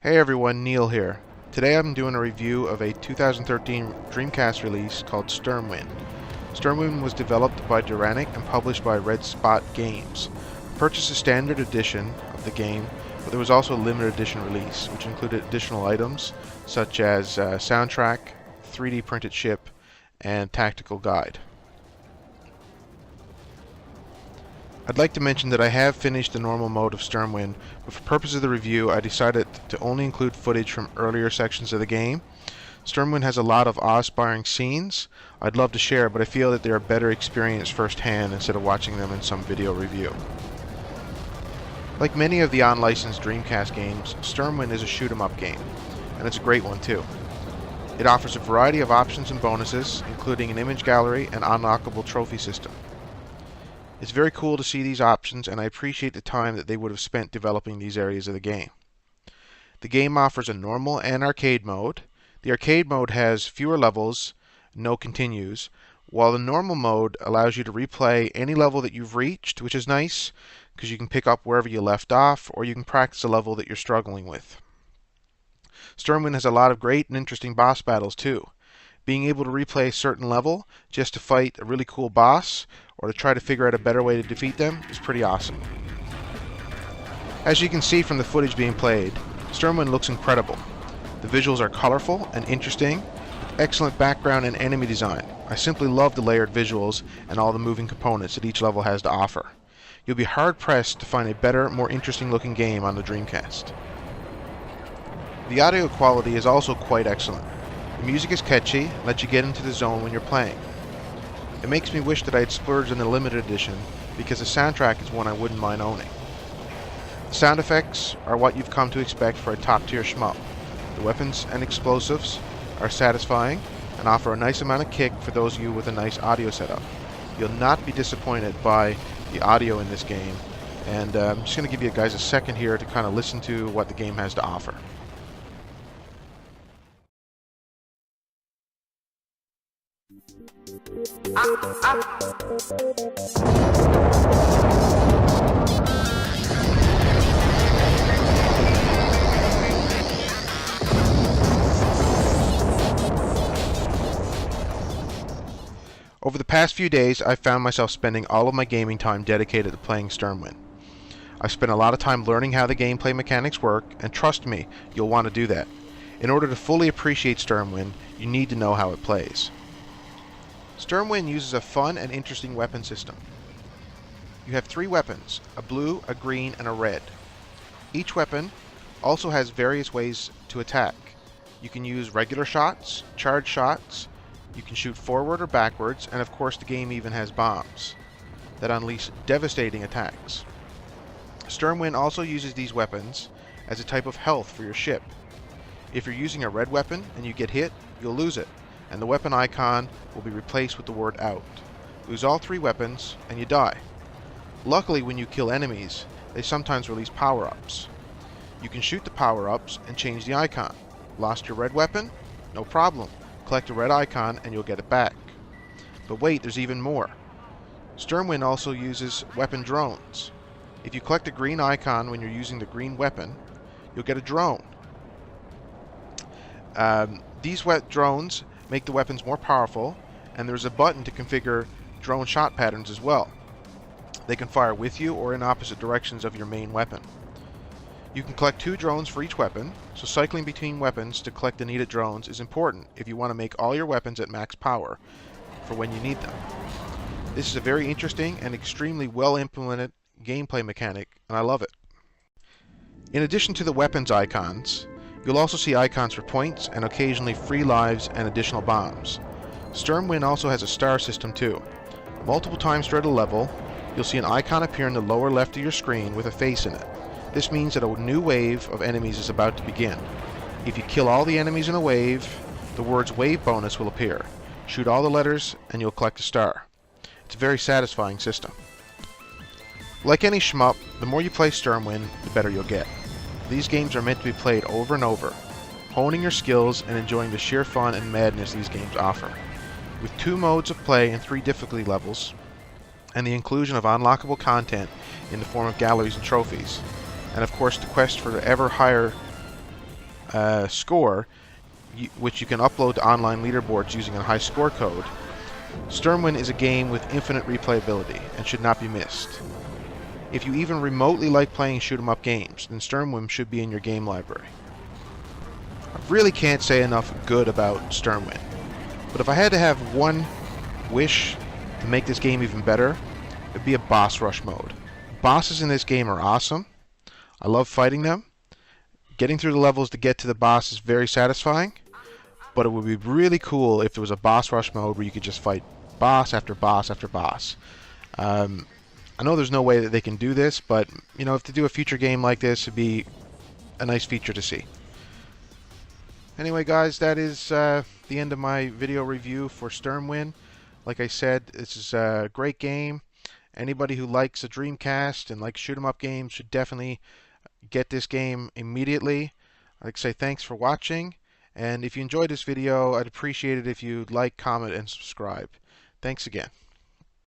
Hey everyone, Neil here. Today I'm doing a review of a 2013 Dreamcast release called Sturmwind. Sturmwind was developed by Duranik and published by RedSpotGames. I purchased a standard edition of the game, but there was also a limited edition release, which included additional items such as soundtrack, 3D printed ship, and tactical guide. I'd like to mention that I have finished the normal mode of Sturmwind, but for purposes of the review I decided to only include footage from earlier sections of the game. Sturmwind has a lot of awe-inspiring scenes I'd love to share, but I feel that they're a better experience firsthand instead of watching them in some video review. Like many of the unlicensed Dreamcast games, Sturmwind is a shoot-'em-up game, and it's a great one too. It offers a variety of options and bonuses, including an image gallery and unlockable trophy system. It's very cool to see these options, and I appreciate the time that they would have spent developing these areas of the game. The game offers a normal and arcade mode. The arcade mode has fewer levels, no continues, while the normal mode allows you to replay any level that you've reached, which is nice because you can pick up wherever you left off, or you can practice a level that you're struggling with. Sturmwind has a lot of great and interesting boss battles too. Being able to replay a certain level just to fight a really cool boss or to try to figure out a better way to defeat them is pretty awesome. As you can see from the footage being played, Sturmwind looks incredible. The visuals are colorful and interesting, with excellent background and enemy design. I simply love the layered visuals and all the moving components that each level has to offer. You'll be hard-pressed to find a better, more interesting looking game on the Dreamcast. The audio quality is also quite excellent. The music is catchy and lets you get into the zone when you're playing. It makes me wish that I had splurged on the limited edition, because the soundtrack is one I wouldn't mind owning. The sound effects are what you've come to expect for a top-tier shmup. The weapons and explosives are satisfying and offer a nice amount of kick for those of you with a nice audio setup. You'll not be disappointed by the audio in this game, and I'm just going to give you guys a second here to kind of listen to what the game has to offer. Over the past few days, I've found myself spending all of my gaming time dedicated to playing Sturmwind. I've spent a lot of time learning how the gameplay mechanics work, and trust me, you'll want to do that. In order to fully appreciate Sturmwind, you need to know how it plays. Sturmwind uses a fun and interesting weapon system. You have 3 weapons, a blue, a green, and a red. Each weapon also has various ways to attack. You can use regular shots, charge shots, you can shoot forward or backwards, and of course the game even has bombs that unleash devastating attacks. Sturmwind also uses these weapons as a type of health for your ship. If you're using a red weapon and you get hit, you'll lose it, and the weapon icon will be replaced with the word out. Lose all 3 weapons and you die. Luckily, when you kill enemies, they sometimes release power-ups. You can shoot the power-ups and change the icon. Lost your red weapon? No problem. Collect a red icon and you'll get it back. But wait, there's even more. Sturmwind also uses weapon drones. If you collect a green icon when you're using the green weapon, you'll get a drone. These drones make the weapons more powerful, and there's a button to configure drone shot patterns as well. They can fire with you or in opposite directions of your main weapon. You can collect 2 drones for each weapon, so cycling between weapons to collect the needed drones is important if you want to make all your weapons at max power for when you need them. This is a very interesting and extremely well implemented gameplay mechanic, and I love it. In addition to the weapons icons, you'll also see icons for points and occasionally free lives and additional bombs. Sturmwind also has a star system too. Multiple times throughout a level, you'll see an icon appear in the lower left of your screen with a face in it. This means that a new wave of enemies is about to begin. If you kill all the enemies in a wave, the words wave bonus will appear. Shoot all the letters and you'll collect a star. It's a very satisfying system. Like any shmup, the more you play Sturmwind, the better you'll get. These games are meant to be played over and over, honing your skills and enjoying the sheer fun and madness these games offer. With 2 modes of play and 3 difficulty levels, and the inclusion of unlockable content in the form of galleries and trophies, and of course the quest for ever higher score, which you can upload to online leaderboards using a high score code, Sturmwind is a game with infinite replayability and should not be missed. If you even remotely like playing shoot-'em-up games, then Sturmwind should be in your game library. I really can't say enough good about Sturmwind, but if I had to have one wish to make this game even better, it'd be a boss rush mode. Bosses in this game are awesome. I love fighting them. Getting through the levels to get to the boss is very satisfying, but it would be really cool if there was a boss rush mode where you could just fight boss after boss after boss. I know there's no way that they can do this, but you know, if they do a future game like this, it'd be a nice feature to see. Anyway, guys, that is the end of my video review for Sturmwind. Like I said, this is a great game. Anybody who likes a Dreamcast and likes shoot-'em-up games should definitely get this game immediately. I'd like to say thanks for watching, and if you enjoyed this video, I'd appreciate it if you'd like, comment, and subscribe. Thanks again.